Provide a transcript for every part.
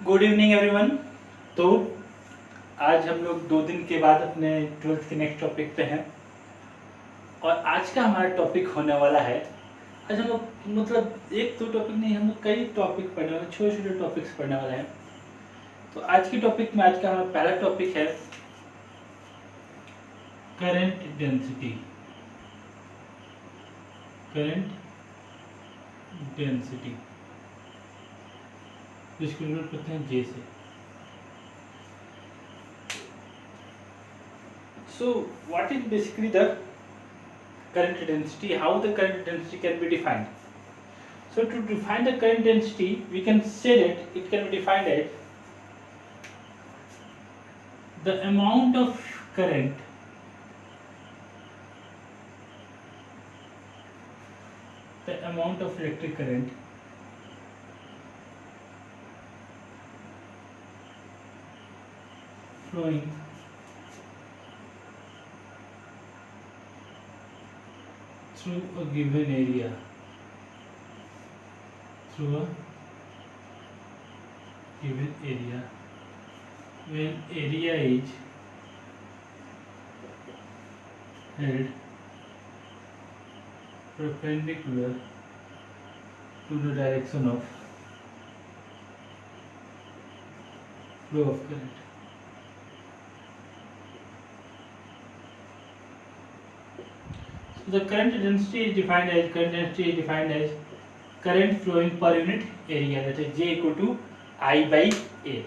Good evening everyone. तो आज हम लोग 2 दिन के बाद अपने 12th के नेक्स्ट टॉपिक पे हैं और आज का हमारा टॉपिक होने वाला है। आज हम लोग मतलब एक दो टॉपिक नहीं, हम लोग कई टॉपिक पढ़ने वाले, छोटे छोटे टॉपिक्स पढ़ने वाले हैं। तो आज की टॉपिक में आज का हमारा पहला टॉपिक है करंट डेंसिटी। करंट डेंसिटी जिसको नोट करते हैं जे से। So what is basically the current density? How the current density can be defined? So to define the current density, we can say that it can be defined as the amount of current electric current flowing through a given area, when area is held perpendicular to the direction of flow of current. So the current density is defined as current flowing per unit area, that is J equal to I by A.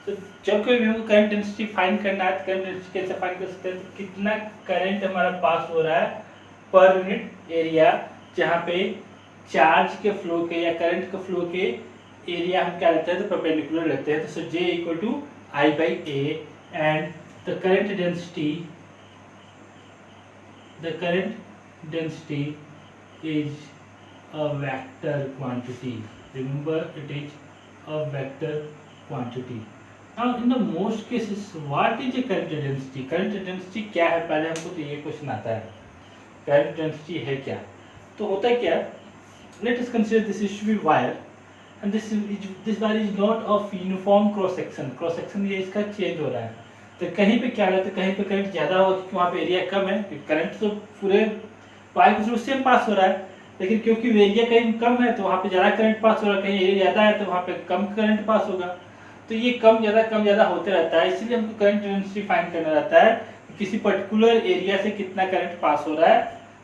तो जब कोई भी हमको current density find करना है तो current density कैसे find कर सकते हैं? तो कितना करंट हमारा पास हो रहा है पर यूनिट एरिया, जहाँ पे चार्ज के फ्लो के या करंट के फ्लो के एरिया हम क्या लेते हैं तो परपेंडिकुलर लेते हैं। तो so J equal to I by A and the current density is a vector quantity. Remember, it is a vector quantity. Now in the most cases, what is a current density? Current density क्या है? पहले हमको तो ये question आता है, current density है क्या? तो होता है क्या? Let us consider this is to be wire, and this wire is not of uniform cross section. Cross section ये इसका चेंज हो रहा है। तो कहीं पे क्या रहता है, कहीं पे करंट ज़्यादा हो क्योंकि वहाँ पे एरिया कम है, करंट तो पूरे वायर के थ्रू सेम पास हो रहा है, लेकिन क्योंकि एरिया कहीं कम है तो वहाँ पे ज़्यादा करंट पास हो रहा है, कहीं एरिया ज़्यादा है तो वहाँ पे कम करंट पास होगा। तो ये कम ज़्यादा होते रहता है, इसीलिए हमको करंट डेंसिटी फाइंड करना रहता है किसी पर्टिकुलर एरिया से कितना करंट पास हो रहा है।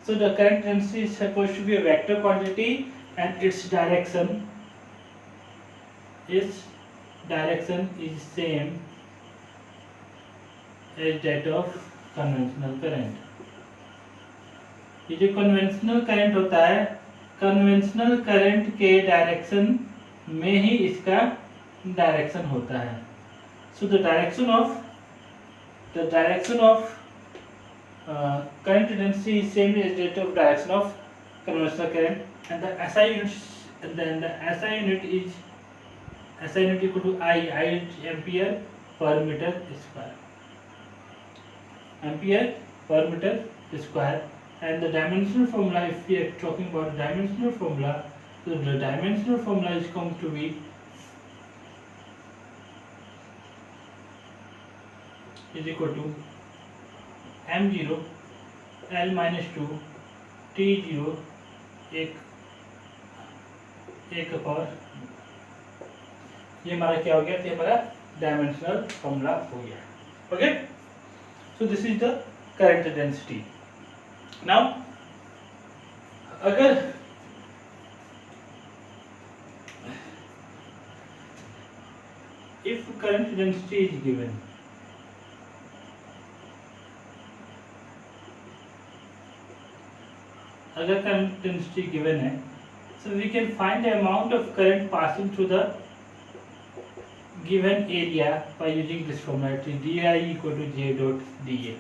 So the current density is supposed to be a vector quantity and its direction is same as that of conventional current. ये जो कन्वेंशनल करंट होता है, कन्वेंशनल करंट के डायरेक्शन में ही इसका डायरेक्शन होता है। So the direction of current density is same as that of direction of conventional current, and the SI unit equal to I is ampere per meter square. And the dimensional formula, if we are talking about dimensional formula, so the dimensional formula is going to be is equal to m0 l minus 2 t0 एक और ये हमारा क्या हो गया? ये हमारा dimensional formula हो गया। Okay, so this is the current density. Now अगर if current density is given, अगर करंट डेंसिटी गिवन है, so we can find the amount of current passing through the given area by using this formula, di equal to j dot da.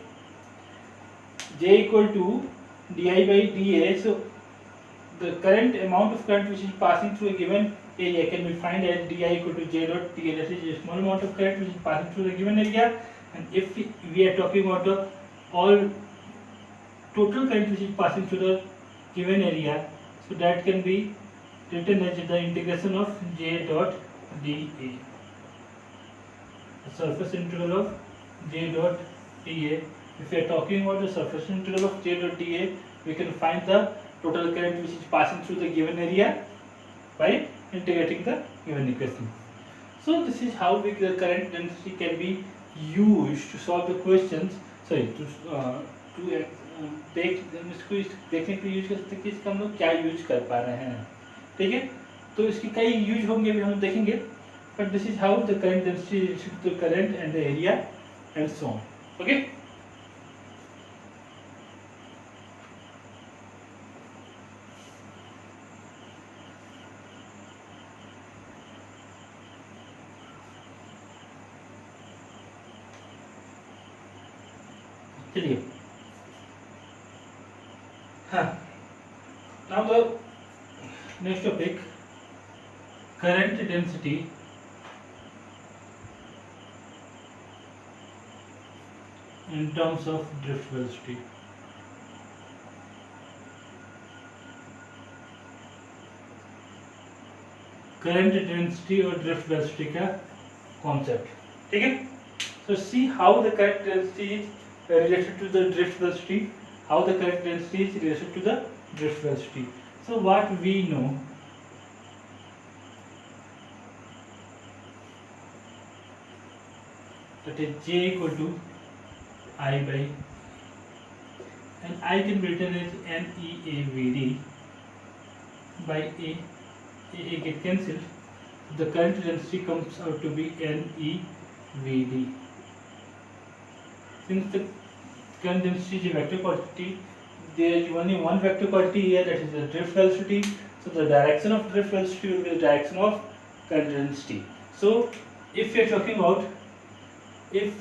J equal to di by da. So the current amount of current which is passing through a given area can be find as di equal to j dot da. That is a small amount of current which is passing through the given area, and if we are talking about the all total current which is passing through the given area, so that can be written as the integration of j dot da. the surface integral of J dot dA. If we are talking about the surface integral of J dot dA, we can find the total current which is passing through the given area by integrating the given equation. So this is how the current density can be used to solve the questions. Sorry, to इसको देखने के लिए use कर सकते हैं कि इसका हम लोग क्या यूज कर पा रहे हैं, ठीक है। तो इसकी कई यूज होंगे भी हम देखेंगे, but this is how the current density the current and the area and so on, okay. चलिए, हाँ, now the next topic, current density in terms of drift velocity. Current density और drift velocity का concept, ठीक है। So see how the current density is related to the drift velocity, how the current density is related to the drift velocity. So what we know, that is J equal to I by, and I can be written as NEAVD by A get cancelled, the current density comes out to be NEVD. Since the current density is a vector quantity, there is only one vector quantity here, that is the drift velocity. So the direction of drift velocity will be the direction of current density. So if we are talking about, if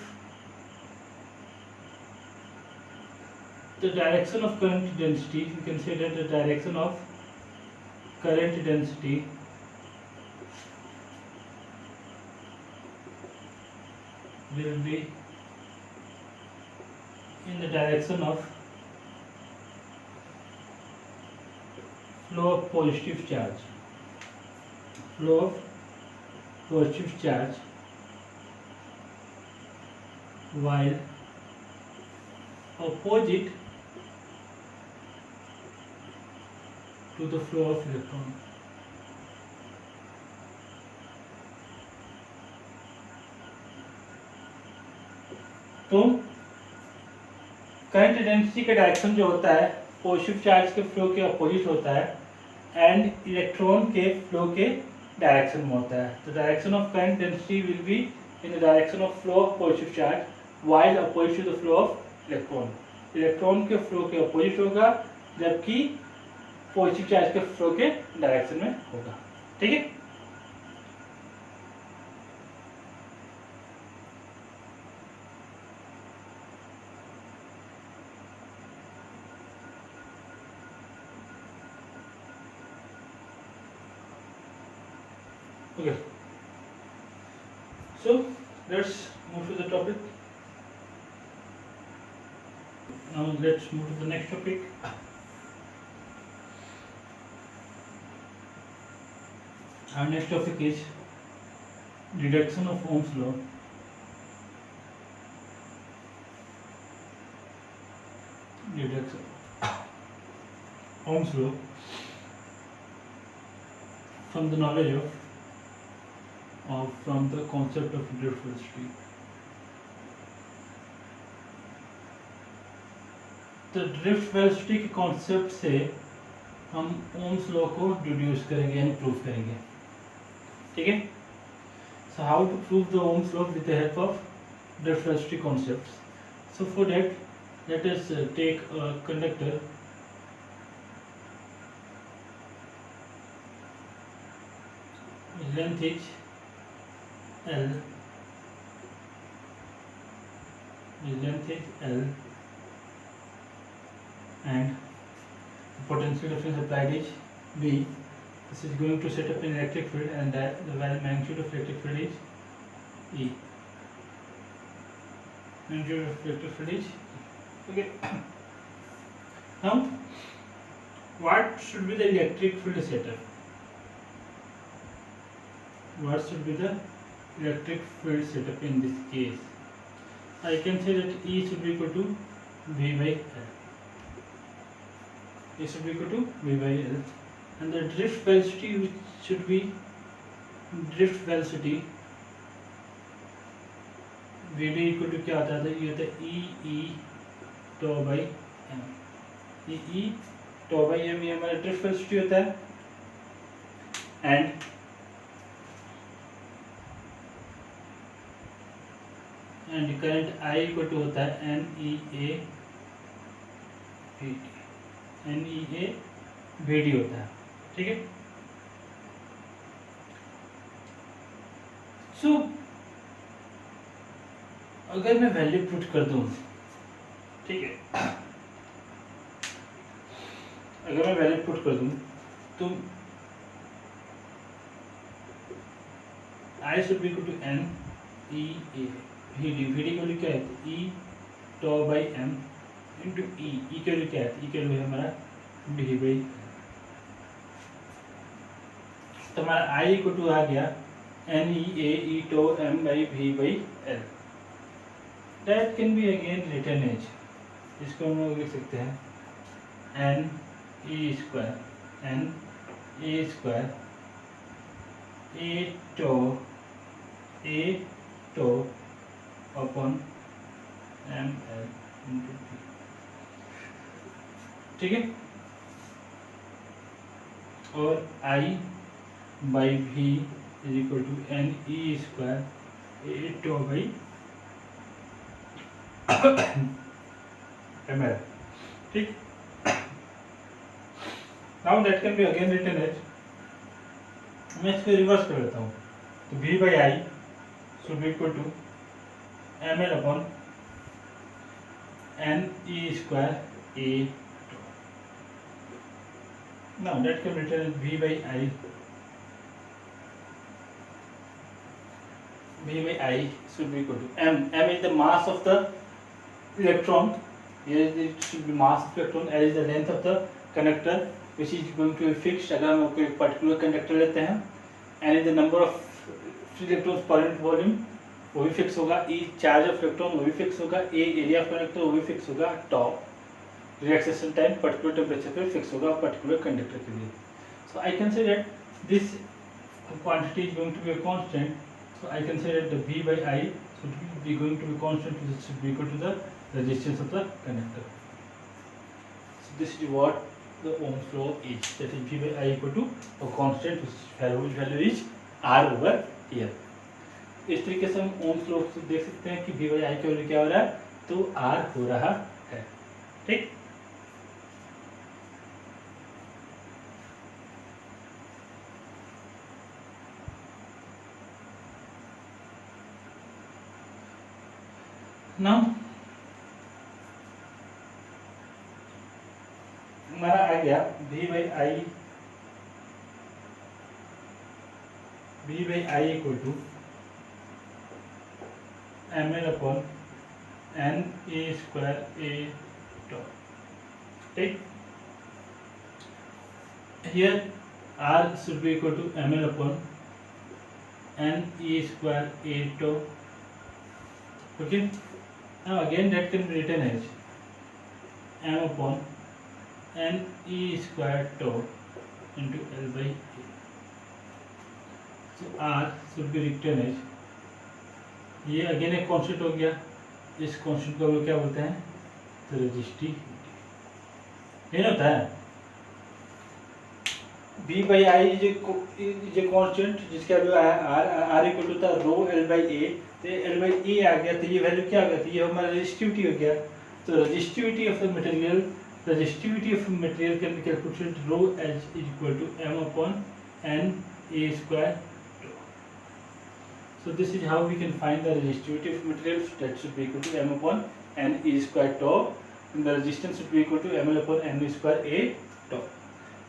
the direction of current density, you can say that the direction of current density will be in the direction of flow of positive charge, flow of positive charge, while opposite to the flow of electron. तो current density का direction जो होता है positive charge के flow के opposite होता है and electron के फ्लो के डायरेक्शन में होता है। तो direction of current density will be in the direction of flow of positive charge while opposite to the flow of electron. Electron के फ्लो के अपोजिट होगा जबकि पॉजिटिव चार्ज के फ्लो के डायरेक्शन में होगा, ठीक है। Okay, so let's move to the topic. Now let's move to the next topic. Our next topic is deduction of Ohm's law. Deduction Ohm's law from the knowledge of from the concept of drift velocity. तो drift velocity के concept से हम Ohm's law को deduce करेंगे यानी prove करेंगे, ठीक है। So how to prove the Ohm's law with the help of drift velocity concept. So for that let us take a conductor length is L, length is L, and potential difference applied is V. This is going to set up an electric field, and that the magnitude of electric field is E. Magnitude of electric field is E. Okay. Now, what should be the electric field setup? What should be the electric field setup in this case, I can say that E should be equal to V by L. E should be equal to V by L, and the drift velocity which should be drift velocity VD equal to क्या आता है? ये होता है E tau by m. E tau by m ये हमारा drift velocity होता है, and current I equal to होता है NEA VD होता है, ठीक है. सो अगर मैं वैल्यू पुट कर दूं, ठीक है, अगर मैं वैल्यू पुट कर दूं तो I should be equal to NEA VD की वैल्यू क्या है? E tau by m into E की वैल्यू क्या है? E की वैल्यू है हमारा V by, तो हमारा I इक्वल टू आ गया NEA E tau m by V by L. That can be again written as, इसको हम लोग लिख सकते हैं N E square A tau upon M L into T, ठीक है. और I by V is equal to N E square A tau by M L, ठीक. Now that can be again written as, मैं इसको reverse कर लेता हूँ, तो V by I should be equal to M L upon N E square A tau. Now that can be written as V by I should be equal to m. M is the mass of the electron. Here it should be mass of electron. L is the length of the conductor which is going to be fixed. अगर हम कोई particular conductor लेते हैं, n is the number of free electrons per unit volume, वो भी fix होगा. E charge of electron वो भी फिक्स होगा. A area of conductor वो भी फिक्स होगा. tau relaxation time particular temperature पे फिक्स होगा particular conductor के लिए. So I can say that this quantity is going to be a constant. So I can say that the V by I should be going to be constant, which should be equal to the resistance of the conductor. So this is what the Ohm's law is. That is V by I equal to a constant whose value is R over here. इस तरीके से हम Ohm's law से देख सकते हैं कि V by I की वैल्यू क्या हो रहा है, तो R हो रहा है, ठीक. नाउ हमारा आ गया V by I equal to M L upon n a square A tau, ठीक. Here R should be equal to m L upon n a square A tau. Okay. Now again that can be written as m upon n e square tau into L by A. So R should be written as, ये again एक constant हो गया. इस constant को हम क्या बोलते हैं? तो resistivity. ये होता है V by I is a constant जिसका वैल्यू R इक्वल टू था रो L by A. तो L by A आ गया, तो ये वैल्यू क्या आ गया? तो ये हमारा रेजिस्टिविटी हो गया. तो resistivity of the material can be calculated rho h is equal to m upon n a square tau. So this is how we can find the resistivity of materials. That should be equal to m upon n e square tau, and the resistance should be equal to ml upon n square a tau.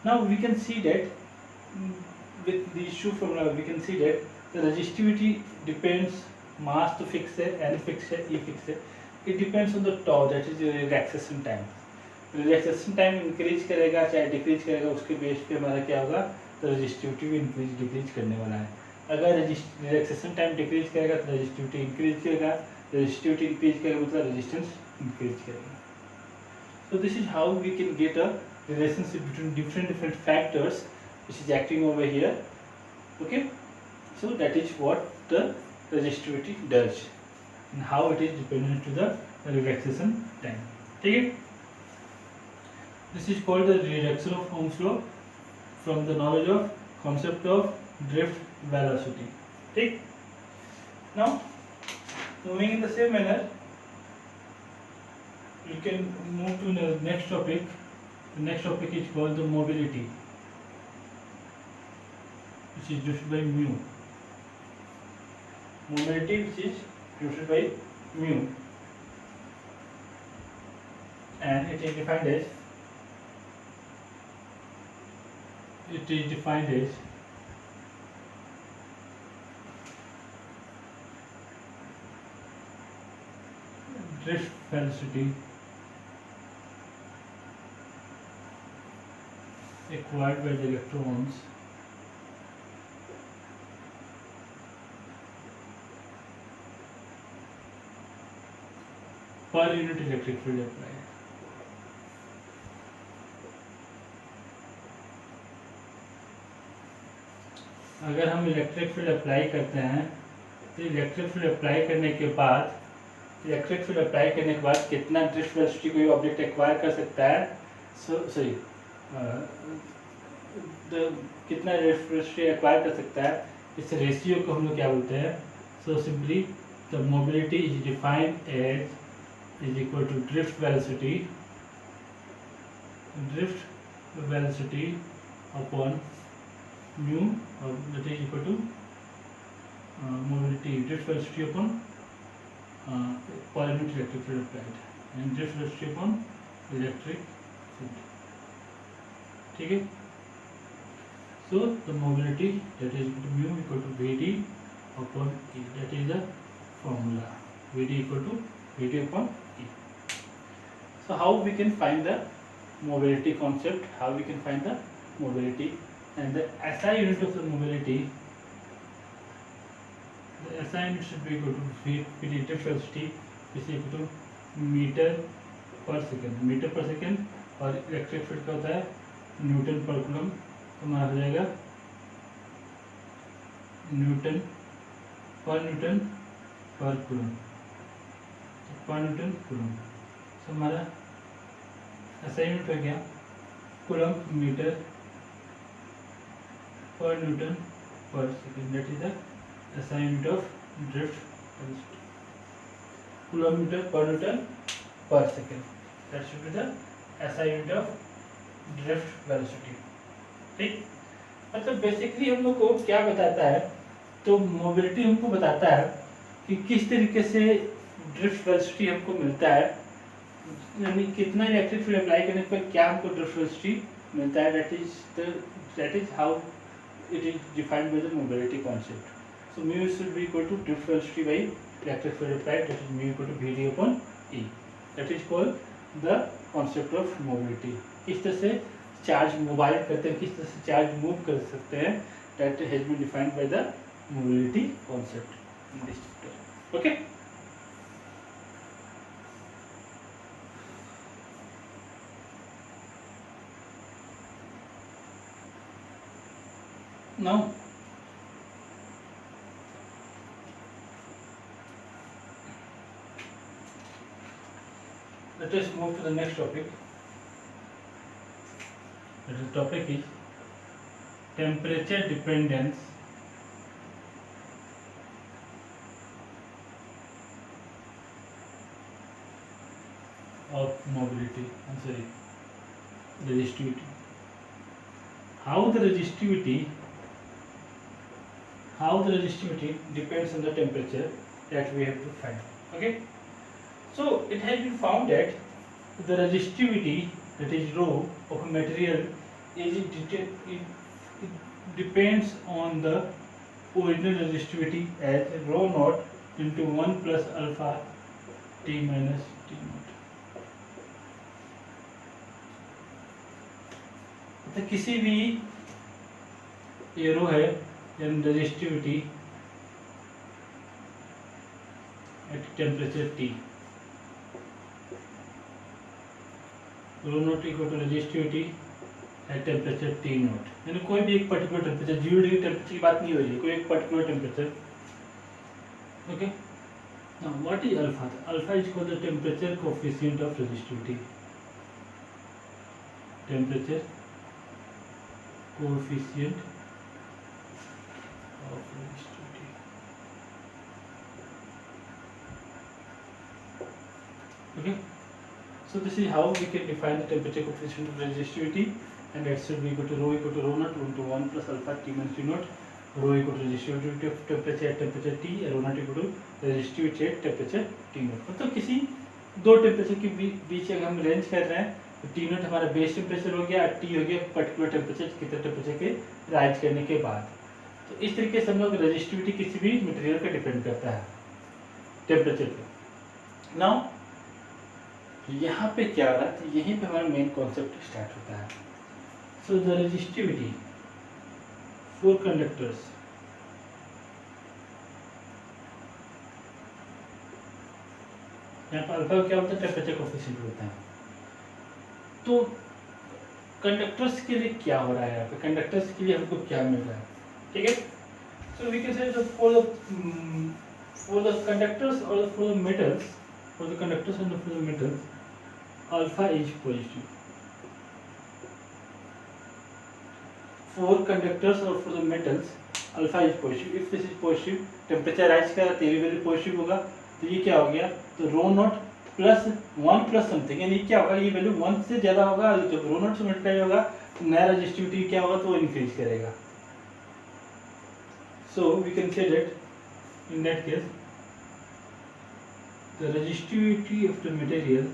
Now we can see that with the issue formula we can see that the resistivity depends, mass तो fix है, n fix है, e fix है. It depends on the tau, that is the relaxation time. Relaxation time increase करेगा चाहे decrease करेगा, उसके base पे हमारा क्या होगा, तो रेजिस्टिविटी भी इंक्रीज डिक्रीज करने वाला है. अगर रिलैक्सेशन टाइम डिक्रीज करेगा तो रेजिस्टिविटी इंक्रीज करेगा, रेजिस्टिविटी इंक्रीज करेगा मतलब रेजिस्टेंस इंक्रीज करेगा. So this is how we can get a relationship between different factors which is acting over here. Okay, so that is what the resistivity does and how it is dependent to the relaxation time. ठीक है, this is called the reduction of Ohm's law from the knowledge of concept of drift velocity. ठीक, now moving in the same manner you can move to the next topic. The next topic is called the mobility, which is used by mu. Mobility which is used by mu, and it is defined as drift velocity acquired by the electrons per unit electric field applied. अगर हम electric field apply करते हैं तो electric field apply करने के बाद कितना drift velocity कोई ऑब्जेक्ट एक्वायर कर सकता है, कितना ड्रिफ्ट वेलोसिटी एक्वायर कर सकता है, इस रेशियो को हम लोग क्या बोलते हैं. So simply the mobility is defined as is equal to drift velocity upon mu, that is equal to mobility drift velocity upon per unit electric field applied and drift velocity upon electric field. ठीक है, so the mobility that is mu equal to Vd upon E, that is the formula. Vd equal to Vd upon E. So how we can find the mobility concept, how we can find the mobility, and the SI unit of the mobility, the SI unit should be equal to Vd drift velocity is equal to meter per second, और electric field का होता है Newton पर coulomb, तो हमारा हो जाएगा Newton पर कूलम, तो हमारा SI यूनिट हो गया coulomb metre per Newton per second. That is the SI unit of drift velocity. Coulomb per Newton per second. That should be the SI unit of drift velocity. ठीक, मतलब basically हम लोग को क्या बताता है, तो मोबिलिटी हमको बताता है कि किस तरीके से ड्रिफ्ट वेलोसिटी हमको मिलता है, यानी कितना इलेक्ट्रिक फील्ड अप्लाई करने पर क्या हमको ड्रिफ्ट वेलोसिटी मिलता है. That is how it is defined by the mobility concept. So mu should be equal to drift velocity by electric field applied, that is mu equal to Vd upon E. That is called the concept of mobility. किस तरह से charge mobile करते हैं, किस तरह से charge move कर सकते हैं, that has been defined by the mobility concept in this chapter. Okay. Now let us move to the next topic. The topic is temperature dependence of mobility. Resistivity. How the resistivity depends on the temperature that we have to find. Okay, so it has been found that the resistivity, that is rho of a material, it depends on the original resistivity as rho naught into 1 plus alpha t minus t naught. तो किसी भी ये रो है, and resistivity at temperature T. Rho naught equal to resistivity at temperature T naught. यानी कोई भी एक particular temperature, 0 degree temperature की बात नहीं हो रही है, कोई एक particular temperature. Okay. Now what is alpha? Alpha is called the temperature coefficient of resistivity. Temperature coefficient of resistivity. Okay, so this is how we can define the temperature coefficient of resistivity, and that should be equal to rho naught into 1 plus alpha T minus T naught. Rho equal to resistivity of temperature at temperature T, and rho naught equal to resistivity at temperature T naught. मतलब किसी दो temperature के बीच अगर हम range कर रहे हैं तो T naught हमारा बेस टेम्परेचर हो गया, T हो गया पर्टिकुलर टेम्परेचर, कितने टेम्परेचर के राइज करने के बाद. तो इस तरीके से हम लोग रेजिस्टिविटी किसी भी मटेरियल का डिपेंड करता है टेम्परेचर पे. नाउ यहाँ पे क्या हो रहा है, तो यहीं पे हमारा मेन कॉन्सेप्ट स्टार्ट होता है. So the resistivity for conductors, यहाँ पर अल्फा क्या होता है, टेम्परेचर कोएफिशिएंट होता है. तो कंडक्टर्स के लिए क्या हो रहा है, यहाँ पे कंडक्टर्स के लिए हमको क्या मिल रहा है. ठीक है. So we can say for the conductors or for the metals, for the conductors and for the metals, alpha is positive. For conductors or for the metals, alpha is positive. If this is positive, temperature rise करेगा तो ये value positive होगा. तो ये क्या हो गया, तो रो नॉट प्लस 1 प्लस समथिंग, यानी क्या होगा, ये वैल्यू 1 से ज़्यादा होगा. जब रो नॉट से मल्टीप्लाई होगा तो नया रेजिस्टिविटी क्या होगा, तो वो इंक्रीज करेगा. So we can say that in that case the resistivity of the material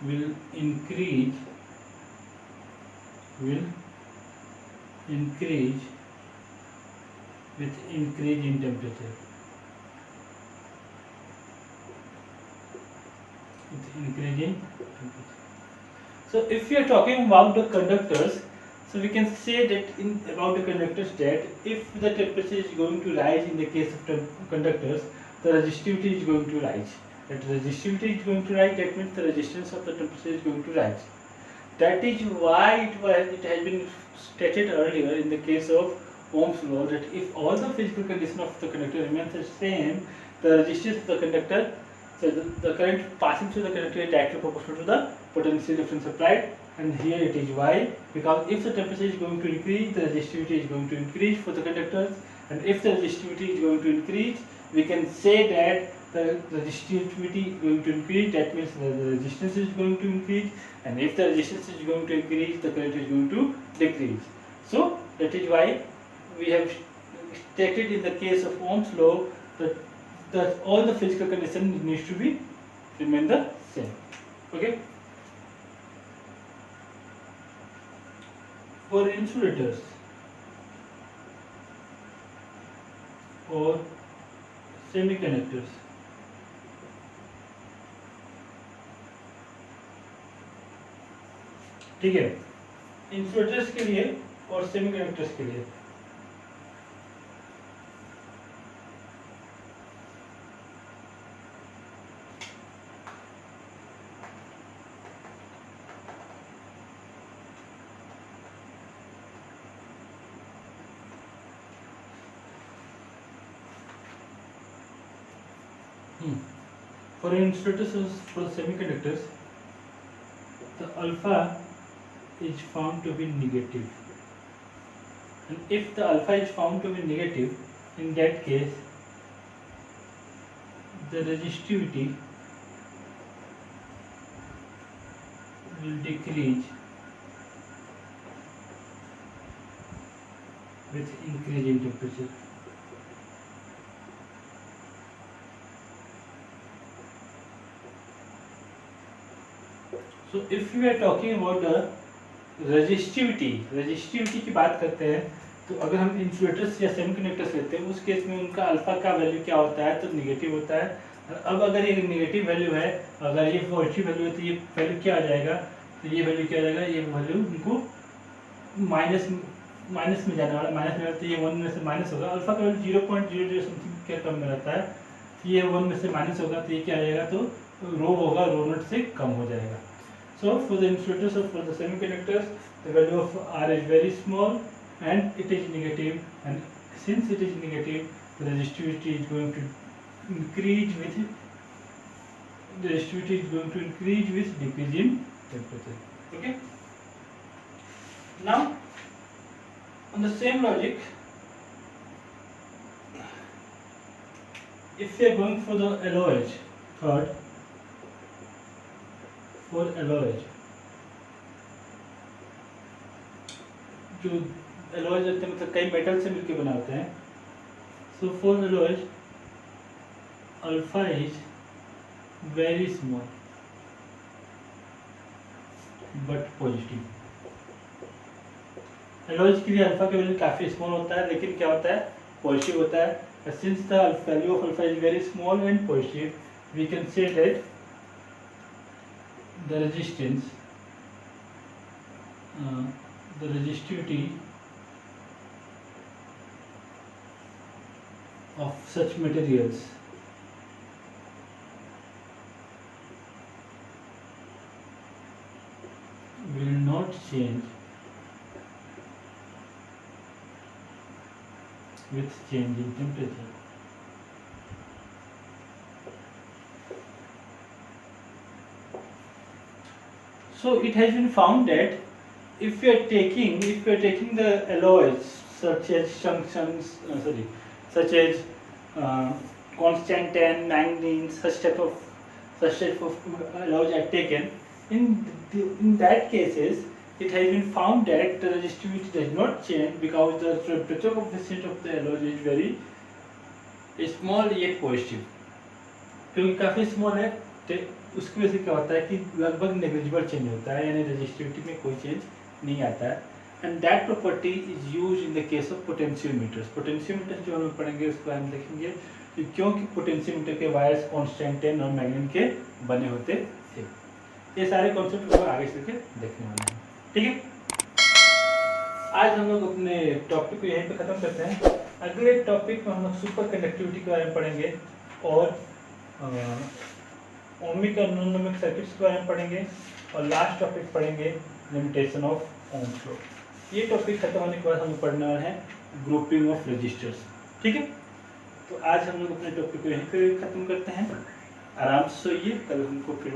will increase with increase in temperature. Increasing temperature. So if we are talking about the conductors, so we can say that in about the conductors that if the temperature is going to rise in the case of conductors, the resistivity is going to rise. That resistivity is going to rise, that means the resistance of the temperature is going to rise. That is why it has been stated earlier in the case of Ohm's law that if all the physical conditions of the conductor remains the same, the resistance of the conductor, so the current passing through the conductor is directly proportional to the potential difference applied, and here it is why, because if the temperature is going to increase, the resistivity is going to increase for the conductors, and if the resistivity is going to increase, we can say that the resistivity is going to increase, that means the resistance is going to increase, and if the resistance is going to increase, the current is going to decrease. So that is why we have stated in the case of Ohm's law that all the physical conditions needs to be remain the same. Okay. For insulators or semiconductors, ठीक है, insulators के लिए और semiconductors के लिए for insulators and for semiconductors, the alpha is found to be negative, and if the alpha is found to be negative, in that case the resistivity will decrease with increase in temperature. So if we are talking about the resistivity की बात करते हैं, तो अगर हम insulators या semiconductors लेते हैं उस केस में उनका अल्फा का वैल्यू क्या होता है, तो नेगेटिव होता है. अब अगर ये नेगेटिव वैल्यू है, अगर ये पॉजिटिव वैल्यू है तो ये वैल्यू क्या आ जाएगा, तो ये वैल्यू क्या आ जाएगा, ये वैल्यू उनको माइनस माइनस में जाने वाला, माइनस में, तो ये 1 में से माइनस होगा। अल्फा का वैल्यू 0.00 समथिंग के टर्म में रहता है, तो ये 1 में से माइनस होगा, तो ये क्या आ जाएगा, तो रो होगा, रो नोट से कम हो जाएगा। सो फॉर द इंसुलेटर्स और for the semiconductors the value of R is very small and it is negative, and since it is negative the resistivity is going to increase with decrease in temperature. Okay, now on the same logic, if we are going for the LOH, third, for LOH, जो alloys होते हैं मतलब कई metal से मिलकर बना होते हैं। So for alloys alpha is very small but positive. Alloys के लिए अल्फा का वैल्यू काफ़ी स्मॉल होता है, लेकिन क्या होता है, पॉजिटिव होता है। Since the value of alpha is very small and positive, we can say that the resistance, the resistivity of such materials will not change with change in temperature. So it has been found that if we are taking the alloys such as constantan, manganese, such type of alloys are taken, in that cases it has been found that the resistivity does not change because the temperature coefficient of the alloy is very small yet positive. क्योंकि काफ़ी small है तो उसकी वजह से क्या होता है कि लगभग नेग्लिजिबल चेंज होता है, यानी रेजिस्टिविटी में कोई चेंज नहीं आता है। And that property is use in the case of potentiometers. Potentiometers जो हम पढ़ेंगे उसके बारे में देखेंगे कि क्योंकि पोटेंशियोमीटर के वायर्स कॉन्स्टेंटाइन और मैग्नीन के बने होते थे। ये सारे कॉन्सेप्ट हम आगे चल के देखने वाले हैं, ठीक है। आज हम लोग अपने टॉपिक को यहीं पे ख़त्म करते हैं। अगले टॉपिक में हम लोग सुपर कंडक्टिविटी के बारे में पढ़ेंगे और ओमिक और नॉन ओमिक सर्किट्स के बारे में पढ़ेंगे और लास्ट टॉपिक पढ़ेंगे लिमिटेशन ऑफ ओम्स लॉ। ये टॉपिक खत्म होने के बाद हम पढ़ने वाले हैं ग्रुपिंग ऑफ रजिस्टर्स, ठीक है। तो आज हम लोग अपने टॉपिक को यहीं पे खत्म करते हैं। आराम से सोइए, कल हमको फिर